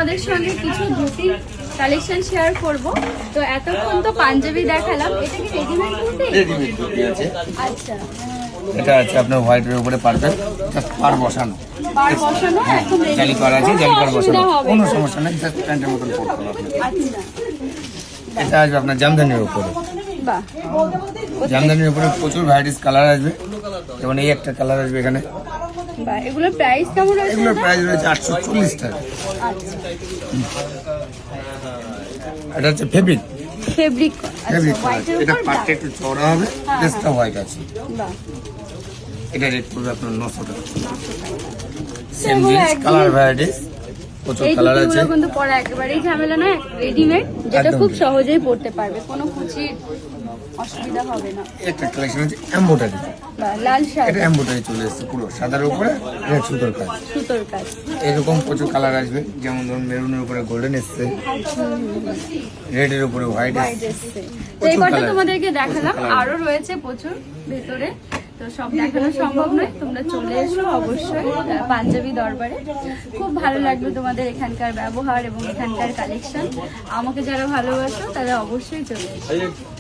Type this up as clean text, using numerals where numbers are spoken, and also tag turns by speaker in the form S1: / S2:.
S1: তোমাদের সঙ্গে কিছু ধুতির কালেকশন শেয়ার করব। তো এতক্ষণ তো পাঞ্জাবি দেখালাম, এটা কি রেডিমেড ধুতি?
S2: রেডিমেড ধুতি আছে।
S1: আচ্ছা,
S2: এটা আছে আপনার হোয়াইটের উপরে পারবেন, জাস্ট পার বসানো,
S1: বার বসানো একদম ready।
S2: জালি করা আছে, জালি করা বসানো,
S1: অসুবিধা হবে
S2: কোনো
S1: না।
S2: সমস্যা নেই, জাস্ট প্যান্টের মতন পরতে হবে আপনার।
S1: আচ্ছা,
S2: এটা আসবে আপনার জামদানির উপরে।
S1: বাহ,
S2: জামদানির উপরে প্রচুর ভ্যারাইটিস কালার আসবে, যেমন এই একটা কালার আসবে এখানে।
S1: বাহ, এগুলোর প্রাইস কেমন রয়েছে?
S2: এগুলোর প্রাইস রয়েছে 840 টাকা।
S1: আচ্ছা,
S2: এটা হচ্ছে ফেব্রিক,
S1: ফেব্রিক, আচ্ছা,
S2: ফেব্রিক
S1: হোয়াইটের
S2: এটা
S1: উপর
S2: পাটটা একটু চওড়া হবে, ড্রেসটা হোয়াইট আছে।
S1: বাহ,
S2: এটা রেট পড়বে আপনার 900 টাকা। সেম
S1: সেগুলো
S2: জিনিস,
S1: একদম-
S2: কালার ভ্যারাইটিস প্রচুর
S1: এই
S2: কালার আছে।
S1: ধুতিগুলো কিন্তু পরা একেবারেই ঝামেলা না, রেডিমেড, যেটা
S2: একদম
S1: খুব
S2: ঠিক।
S1: সহজেই পরতে পারবে, কোনো কুচির অসুবিধা হবে না।
S2: একটা কালেকশন আছে এমব্রয়ডারি,
S1: বা লাল শাড়ি,
S2: এটা এমব্রয়ডারি চলে এসেছে পুরো সাদার উপরে, এটা সুতোর কাজ।
S1: সুতোর কাজ।
S2: এরকম প্রচুর কালার আসবে, যেমন ধরুন মেরুনের উপরে গোল্ডেন এসছে, রেডের উপরে হোয়াইট
S1: হোয়াইট
S2: এসছে।
S1: এসছে। তো
S2: প্রচুর
S1: এই কটা
S2: colour।
S1: তোমাদেরকে দেখালাম,
S2: প্রচুর colour।
S1: আরো রয়েছে প্রচুর ভেতরে, তো সব দেখানো সম্ভব নয়, তোমরা চলে এসো অবশ্যই পাঞ্জাবি দরবারে। খুব ভালো লাগবে তোমাদের এখানকার ব্যবহার এবং এখানকার কালেকশন। আমাকে যারা ভালোবাসো তারা অবশ্যই চলে এসো।